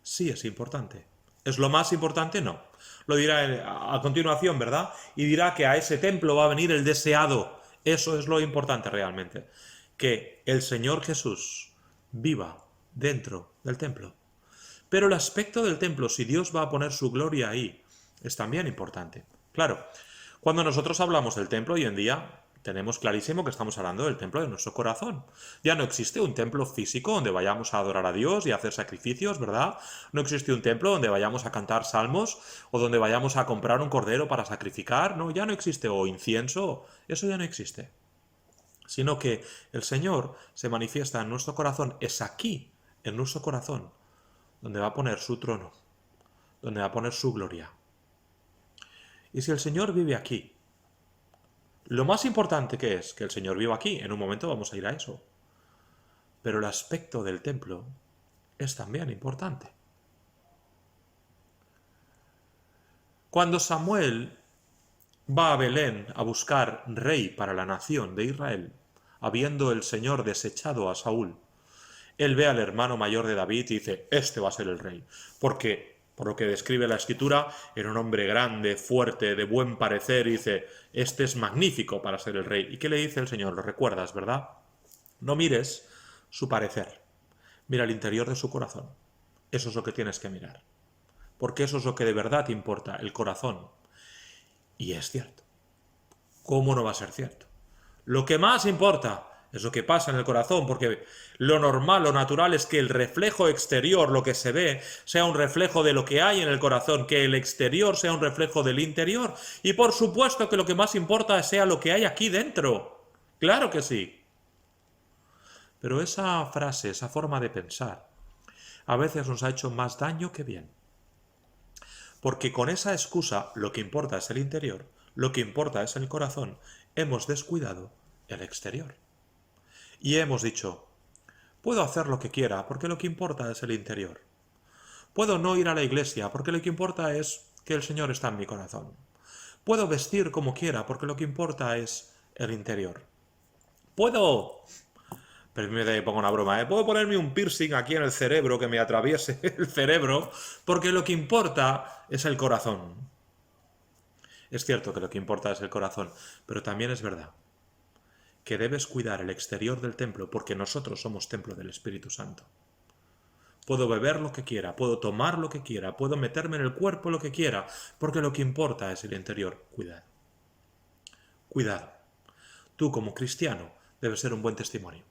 sí es importante. ¿Es lo más importante? No. Lo dirá a continuación, ¿verdad? Y dirá que a ese templo va a venir el deseado. Eso es lo importante realmente. Que el Señor Jesús viva dentro del templo. Pero el aspecto del templo, si Dios va a poner su gloria ahí, es también importante. Claro, cuando nosotros hablamos del templo hoy en día, tenemos clarísimo que estamos hablando del templo de nuestro corazón. Ya no existe un templo físico donde vayamos a adorar a Dios y a hacer sacrificios, ¿verdad? No existe un templo donde vayamos a cantar salmos o donde vayamos a comprar un cordero para sacrificar. No, ya no existe. O incienso, eso ya no existe. Sino que el Señor se manifiesta en nuestro corazón. Es aquí, en nuestro corazón, donde va a poner su trono, donde va a poner su gloria. Y si el Señor vive aquí, Lo más importante que es que el Señor viva aquí, en un momento vamos a ir a eso. Pero el aspecto del templo es también importante. Cuando Samuel va a Belén a buscar rey para la nación de Israel, habiendo el Señor desechado a Saúl, él ve al hermano mayor de David y dice, este va a ser el rey. Porque, por lo que describe la Escritura, era un hombre grande, fuerte, de buen parecer, y dice, este es magnífico para ser el rey. ¿Y qué le dice el Señor? Lo recuerdas, ¿verdad? No mires su parecer, mira el interior de su corazón. Eso es lo que tienes que mirar. Porque eso es lo que de verdad importa, el corazón. Y es cierto. ¿Cómo no va a ser cierto? Lo que más importa es lo que pasa en el corazón, porque lo normal, lo natural es que el reflejo exterior, lo que se ve, sea un reflejo de lo que hay en el corazón, que el exterior sea un reflejo del interior. Y por supuesto que lo que más importa sea lo que hay aquí dentro. Claro que sí. Pero esa frase, esa forma de pensar, a veces nos ha hecho más daño que bien. Porque con esa excusa, lo que importa es el interior, lo que importa es el corazón, hemos descuidado el exterior. Y hemos dicho, puedo hacer lo que quiera porque lo que importa es el interior. Puedo no ir a la iglesia porque lo que importa es que el Señor está en mi corazón. Puedo vestir como quiera porque lo que importa es el interior. Puedo... Permíteme que ponga una broma, ¿eh? Puedo ponerme un piercing aquí en el cerebro que me atraviese el cerebro porque lo que importa es el corazón. Es cierto que lo que importa es el corazón, pero también es verdad que debes cuidar el exterior del templo porque nosotros somos templo del Espíritu Santo. Puedo beber lo que quiera, puedo tomar lo que quiera, puedo meterme en el cuerpo lo que quiera, porque lo que importa es el interior. Cuidado. Cuidado. Tú como cristiano debes ser un buen testimonio.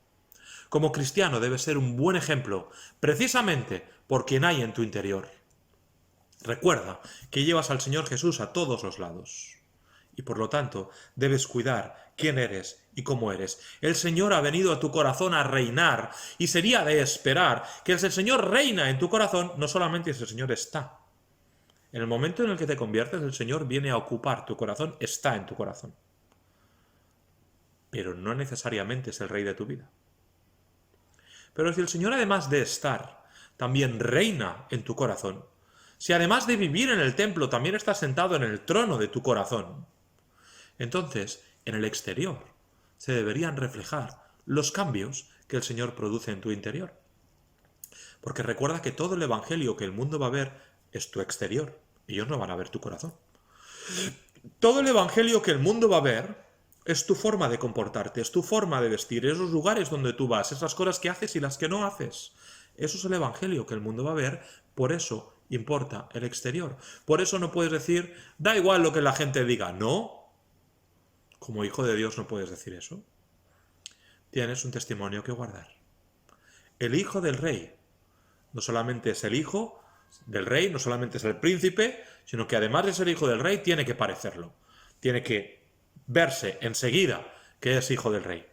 Como cristiano debes ser un buen ejemplo, precisamente por quien hay en tu interior. Recuerda que llevas al Señor Jesús a todos los lados. Y por lo tanto, debes cuidar quién eres y cómo eres. El Señor ha venido a tu corazón a reinar, y sería de esperar que si el Señor reina en tu corazón, no solamente si el Señor está. En el momento en el que te conviertes, el Señor viene a ocupar tu corazón, está en tu corazón. Pero no necesariamente es el rey de tu vida. Pero si el Señor, además de estar, también reina en tu corazón, si además de vivir en el templo, también está sentado en el trono de tu corazón, entonces, en el exterior, se deberían reflejar los cambios que el Señor produce en tu interior. Porque recuerda que todo el evangelio que el mundo va a ver es tu exterior. Ellos no van a ver tu corazón. Todo el evangelio que el mundo va a ver es tu forma de comportarte, es tu forma de vestir, esos lugares donde tú vas, esas cosas que haces y las que no haces. Eso es el evangelio que el mundo va a ver, por eso importa el exterior. Por eso no puedes decir, da igual lo que la gente diga. No. Como hijo de Dios no puedes decir eso. Tienes un testimonio que guardar. El hijo del rey no solamente es el hijo del rey, no solamente es el príncipe, sino que además de ser hijo del rey, tiene que parecerlo. Tiene que verse enseguida que es hijo del rey.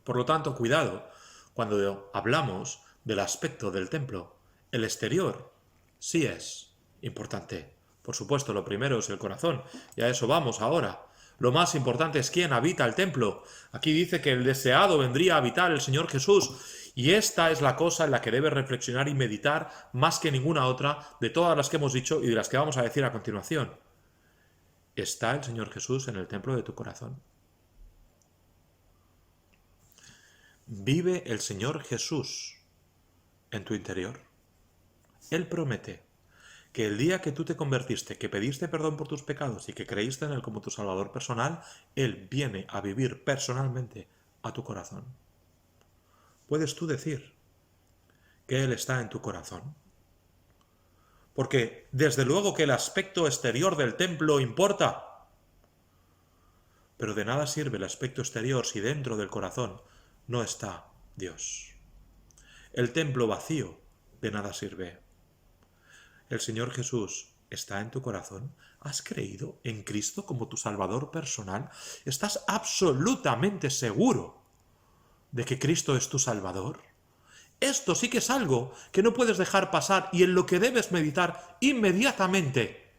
Por lo tanto, cuidado cuando hablamos del aspecto del templo. El exterior sí es importante. Por supuesto, lo primero es el corazón, y a eso vamos ahora. Lo más importante es quién habita el templo. Aquí dice que el deseado vendría a habitar el Señor Jesús. Y esta es la cosa en la que debes reflexionar y meditar más que ninguna otra de todas las que hemos dicho y de las que vamos a decir a continuación. ¿Está el Señor Jesús en el templo de tu corazón? ¿Vive el Señor Jesús en tu interior? Él promete que el día que tú te convertiste, que pediste perdón por tus pecados y que creíste en Él como tu Salvador personal, Él viene a vivir personalmente a tu corazón. ¿Puedes tú decir que Él está en tu corazón? Porque desde luego que el aspecto exterior del templo importa. Pero de nada sirve el aspecto exterior si dentro del corazón no está Dios. El templo vacío de nada sirve. El Señor Jesús está en tu corazón. ¿Has creído en Cristo como tu Salvador personal? ¿Estás absolutamente seguro de que Cristo es tu Salvador? Esto sí que es algo que no puedes dejar pasar y en lo que debes meditar inmediatamente.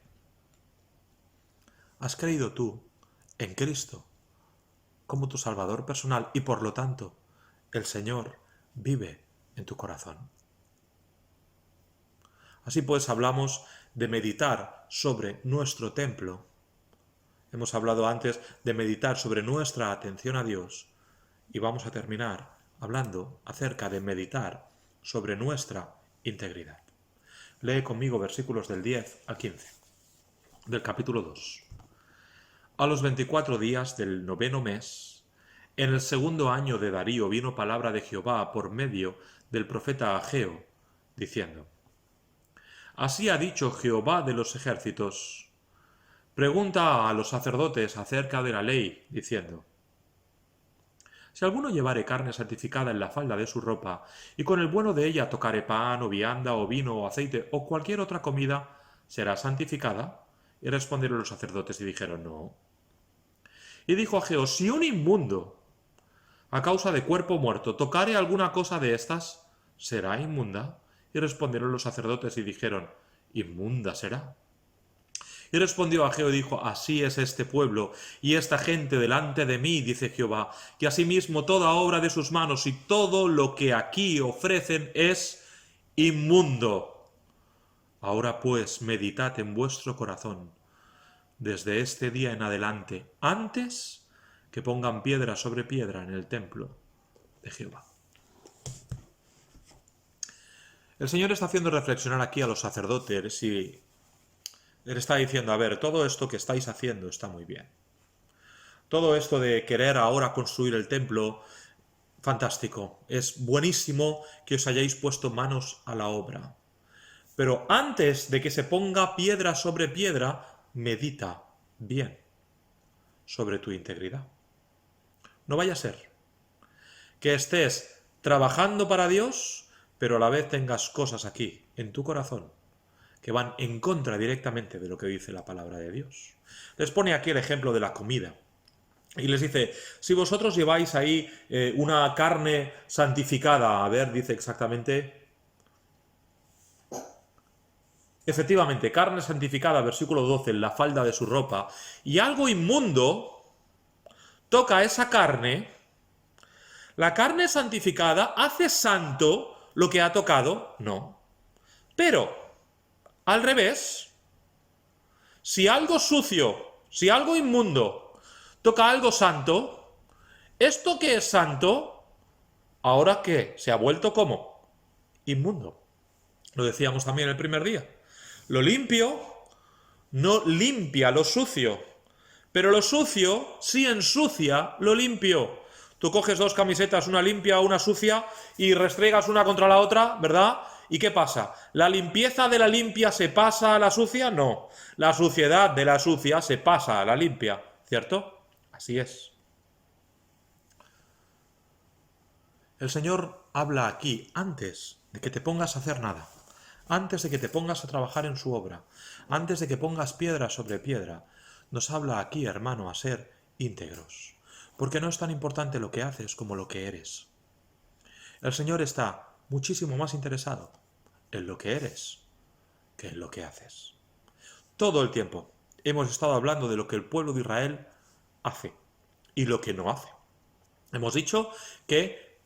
¿Has creído tú en Cristo como tu Salvador personal y por lo tanto el Señor vive en tu corazón. Así pues, hablamos de meditar sobre nuestro templo. Hemos hablado antes de meditar sobre nuestra atención a Dios y vamos a terminar hablando acerca de meditar sobre nuestra integridad. Lee conmigo versículos del 10 al 15 del capítulo 2. A los 24 días del 9º mes, en el 2º año de Darío, vino palabra de Jehová por medio del profeta Ageo, diciendo: Así ha dicho Jehová de los ejércitos: pregunta a los sacerdotes acerca de la ley, diciendo: Si alguno llevare carne santificada en la falda de su ropa, y con el bueno de ella tocare pan, o vianda, o vino, o aceite, o cualquier otra comida, ¿será santificada? Y respondieron los sacerdotes y dijeron: No. Y dijo Ageo: Si un inmundo, a causa de cuerpo muerto, tocare alguna cosa de estas, ¿será inmunda? Y respondieron los sacerdotes y dijeron: Inmunda será. Y respondió Ageo y dijo: Así es este pueblo y esta gente delante de mí, dice Jehová, que asimismo toda obra de sus manos y todo lo que aquí ofrecen es inmundo. Ahora pues meditad en vuestro corazón desde este día en adelante, antes que pongan piedra sobre piedra en el templo de Jehová. El Señor está haciendo reflexionar aquí a los sacerdotes y le está diciendo: a ver, todo esto que estáis haciendo está muy bien. Todo esto de querer ahora construir el templo, fantástico. Es buenísimo que os hayáis puesto manos a la obra. Pero antes de que se ponga piedra sobre piedra, medita bien sobre tu integridad. No vaya a ser que estés trabajando para Dios, pero a la vez tengas cosas aquí, en tu corazón, que van en contra directamente de lo que dice la palabra de Dios. Les pone aquí el ejemplo de la comida. Y les dice: si vosotros lleváis ahí una carne santificada, a ver, dice exactamente... Efectivamente, carne santificada, versículo 12, en la falda de su ropa, y algo inmundo toca esa carne, ¿la carne santificada hace santo lo que ha tocado? No. Pero, al revés, si algo sucio, si algo inmundo toca algo santo, ¿esto que es santo, ahora qué? ¿Se ha vuelto cómo? Inmundo. Lo decíamos también el primer día. Lo limpio no limpia lo sucio, pero lo sucio sí ensucia lo limpio. Tú coges dos camisetas, una limpia, una sucia, y restriegas una contra la otra, ¿verdad? ¿Y qué pasa? ¿La limpieza de la limpia se pasa a la sucia? No. La suciedad de la sucia se pasa a la limpia, ¿cierto? Así es. El Señor habla aquí antes de que te pongas a hacer nada, antes de que te pongas a trabajar en su obra, antes de que pongas piedra sobre piedra. Nos habla aquí, hermano, a ser íntegros, porque no es tan importante lo que haces como lo que eres. El Señor está muchísimo más interesado en lo que eres que en lo que haces. Todo el tiempo hemos estado hablando de lo que el pueblo de Israel hace y lo que no hace. Hemos dicho que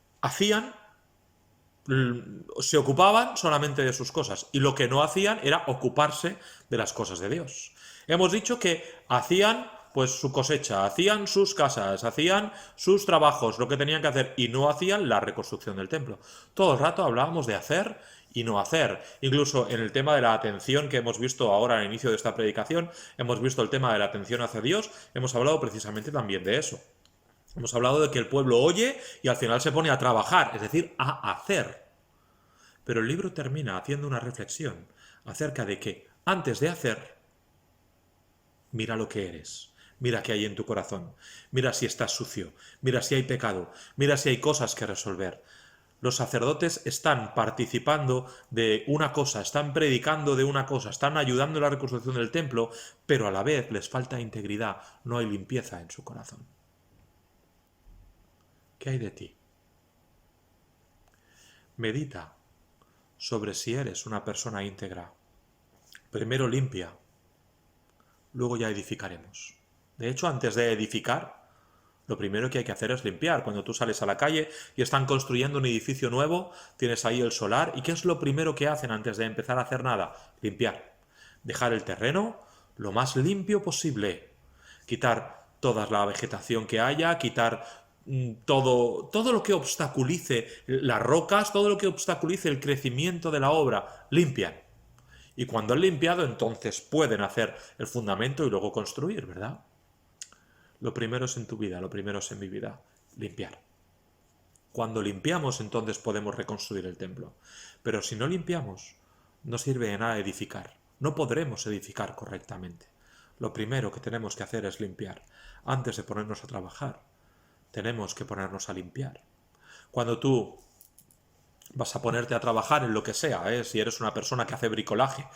se ocupaban solamente de sus cosas y lo que no hacían era ocuparse de las cosas de Dios. Hemos dicho que hacían pues su cosecha, hacían sus casas, hacían sus trabajos, lo que tenían que hacer, y no hacían la reconstrucción del templo. Todo el rato hablábamos de hacer y no hacer. Incluso en el tema de la atención que hemos visto ahora al inicio de esta predicación, hemos visto el tema de la atención hacia Dios, hemos hablado precisamente también de eso. Hemos hablado de que el pueblo oye y al final se pone a trabajar, es decir, a hacer. Pero el libro termina haciendo una reflexión acerca de que antes de hacer, mira lo que eres, mira qué hay en tu corazón, mira si estás sucio, mira si hay pecado, mira si hay cosas que resolver. Los sacerdotes están participando de una cosa, están predicando de una cosa, están ayudando en la reconstrucción del templo, pero a la vez les falta integridad, no hay limpieza en su corazón. ¿Qué hay de ti? Medita sobre si eres una persona íntegra. Primero limpia, luego ya edificaremos. De hecho, antes de edificar, Lo primero que hay que hacer es limpiar. Cuando tú sales a la calle y están construyendo un edificio nuevo, tienes ahí el solar, ¿y qué es lo primero que hacen antes de empezar a hacer nada? Limpiar. Dejar el terreno lo más limpio posible. Quitar toda la vegetación que haya, quitar todo lo que obstaculice las rocas, todo lo que obstaculice el crecimiento de la obra. Limpian. Y cuando han limpiado, entonces pueden hacer el fundamento y luego construir, ¿verdad? Lo primero es en tu vida, lo primero es en mi vida, limpiar. Cuando limpiamos, entonces podemos reconstruir el templo. Pero si no limpiamos, no sirve de nada edificar. No podremos edificar correctamente. Lo primero que tenemos que hacer es limpiar. Antes de ponernos a trabajar, tenemos que ponernos a limpiar. Cuando tú vas a ponerte a trabajar en lo que sea, si eres una persona que hace bricolaje,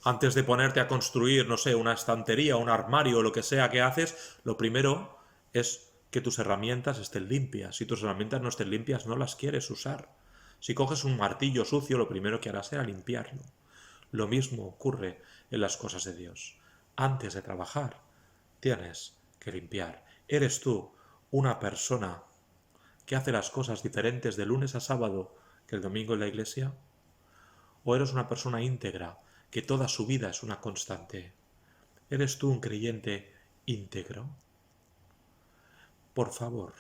antes de ponerte a construir, no sé, una estantería, un armario o lo que sea que haces, lo primero es que tus herramientas estén limpias. Si tus herramientas no estén limpias, no las quieres usar. Si coges un martillo sucio, lo primero que harás será limpiarlo. Lo mismo ocurre en las cosas de Dios. Antes de trabajar, tienes que limpiar. ¿Eres tú una persona que hace las cosas diferentes de lunes a sábado que el domingo en la iglesia? ¿O eres una persona íntegra que toda su vida es una constante? ¿Eres tú un creyente íntegro? Por favor,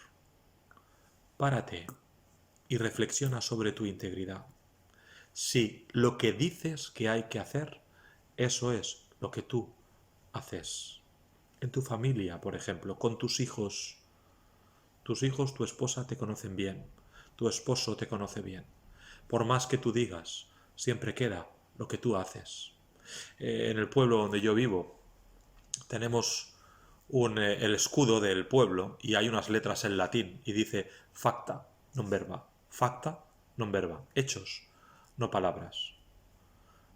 párate y reflexiona sobre tu integridad. Si lo que dices que hay que hacer, eso es lo que tú haces. En tu familia, por ejemplo, con tus hijos, tu esposa te conocen bien, tu esposo te conoce bien. Por más que tú digas, siempre queda lo que tú haces. En el pueblo donde yo vivo tenemos el escudo del pueblo y hay unas letras en latín y dice facta, non verba, facta, non verba, hechos, no palabras.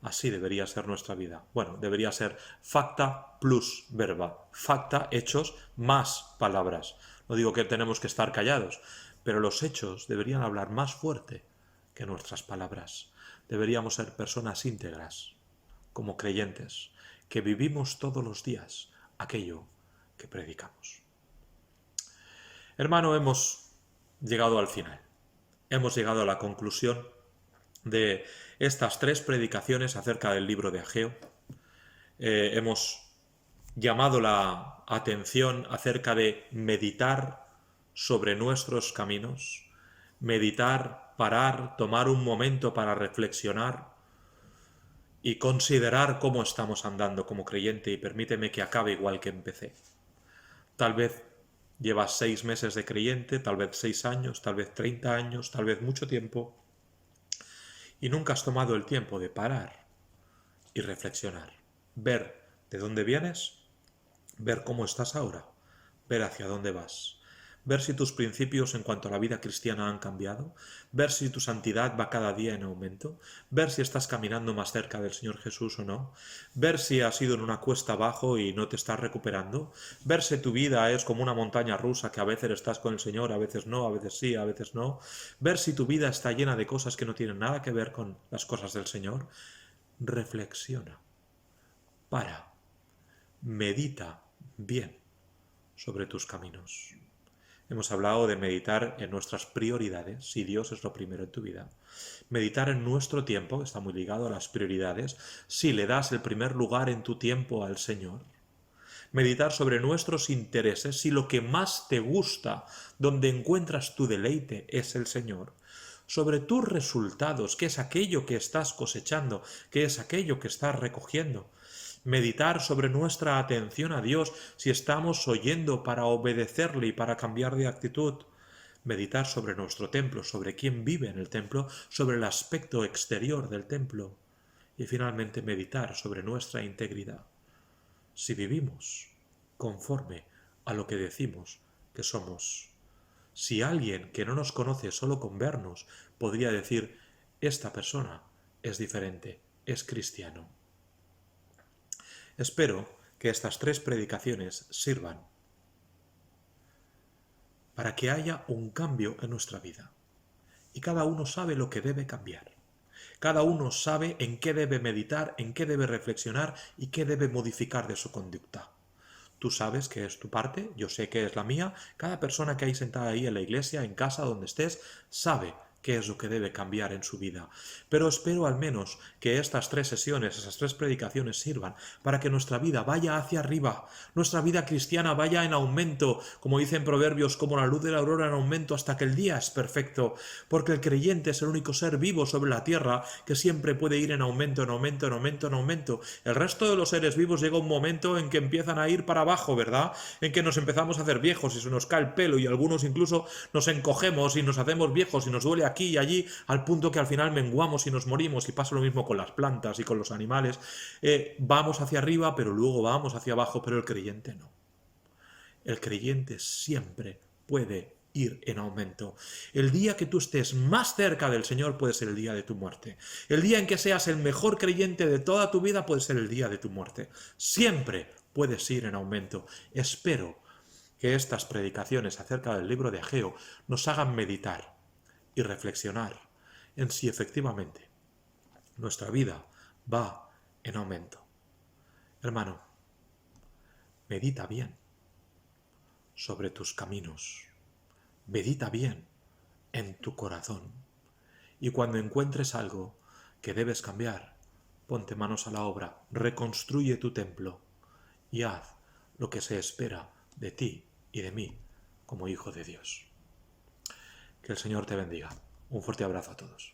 Así debería ser nuestra vida. Bueno, debería ser facta plus verba. Facta, hechos, más palabras. No digo que tenemos que estar callados, pero los hechos deberían hablar más fuerte que nuestras palabras. Deberíamos ser personas íntegras, como creyentes, que vivimos todos los días aquello que predicamos. Hermano, hemos llegado al final. Hemos llegado a la conclusión de estas 3 predicaciones acerca del libro de Ageo. Hemos llamado la atención acerca de meditar sobre nuestros caminos, meditar, parar, tomar un momento para reflexionar y considerar cómo estamos andando como creyente, y permíteme que acabe igual que empecé. Tal vez llevas 6 meses de creyente, tal vez 6 años, tal vez 30 años, tal vez mucho tiempo, y nunca has tomado el tiempo de parar y reflexionar, ver de dónde vienes, ver cómo estás ahora, ver hacia dónde vas, ver si tus principios en cuanto a la vida cristiana han cambiado, ver si tu santidad va cada día en aumento, ver si estás caminando más cerca del Señor Jesús o no, ver si has ido en una cuesta abajo y no te estás recuperando, ver si tu vida es como una montaña rusa que a veces estás con el Señor, a veces no, a veces sí, a veces no, ver si tu vida está llena de cosas que no tienen nada que ver con las cosas del Señor. Reflexiona, para, medita bien sobre tus caminos. Hemos hablado de meditar en nuestras prioridades, si Dios es lo primero en tu vida. Meditar en nuestro tiempo, que está muy ligado a las prioridades, si le das el primer lugar en tu tiempo al Señor. Meditar sobre nuestros intereses, si lo que más te gusta, donde encuentras tu deleite, es el Señor. Sobre tus resultados, qué es aquello que estás cosechando, qué es aquello que estás recogiendo. Meditar sobre nuestra atención a Dios, si estamos oyendo para obedecerle y para cambiar de actitud. Meditar sobre nuestro templo, sobre quién vive en el templo, sobre el aspecto exterior del templo. Y finalmente meditar sobre nuestra integridad. Si vivimos conforme a lo que decimos que somos. Si alguien que no nos conoce solo con vernos podría decir, esta persona es diferente, es cristiano. Espero que estas 3 predicaciones sirvan para que haya un cambio en nuestra vida. Y cada uno sabe lo que debe cambiar. Cada uno sabe en qué debe meditar, en qué debe reflexionar y qué debe modificar de su conducta. Tú sabes qué es tu parte, yo sé qué es la mía. Cada persona que hay sentada ahí en la iglesia, en casa, donde estés, sabe qué es lo que debe cambiar en su vida. Pero espero al menos que estas 3 sesiones, esas 3 predicaciones sirvan para que nuestra vida vaya hacia arriba, nuestra vida cristiana vaya en aumento, como dicen Proverbios, como la luz de la aurora en aumento hasta que el día es perfecto, porque el creyente es el único ser vivo sobre la tierra que siempre puede ir en aumento, en aumento, en aumento, en aumento. El resto de los seres vivos llega un momento en que empiezan a ir para abajo, ¿verdad? En que nos empezamos a hacer viejos y se nos cae el pelo y algunos incluso nos encogemos y nos hacemos viejos y nos duele aquí y allí, al punto que al final menguamos y nos morimos, y pasa lo mismo con las plantas y con los animales. Vamos hacia arriba, pero luego vamos hacia abajo, pero el creyente no. El creyente siempre puede ir en aumento. El día que tú estés más cerca del Señor puede ser el día de tu muerte. El día en que seas el mejor creyente de toda tu vida puede ser el día de tu muerte. Siempre puedes ir en aumento. Espero que estas predicaciones acerca del libro de Ageo nos hagan meditar y reflexionar en si efectivamente nuestra vida va en aumento. Hermano, medita bien sobre tus caminos, medita bien en tu corazón, y cuando encuentres algo que debes cambiar, ponte manos a la obra, reconstruye tu templo y haz lo que se espera de ti y de mí como hijo de Dios. Que el Señor te bendiga. Un fuerte abrazo a todos.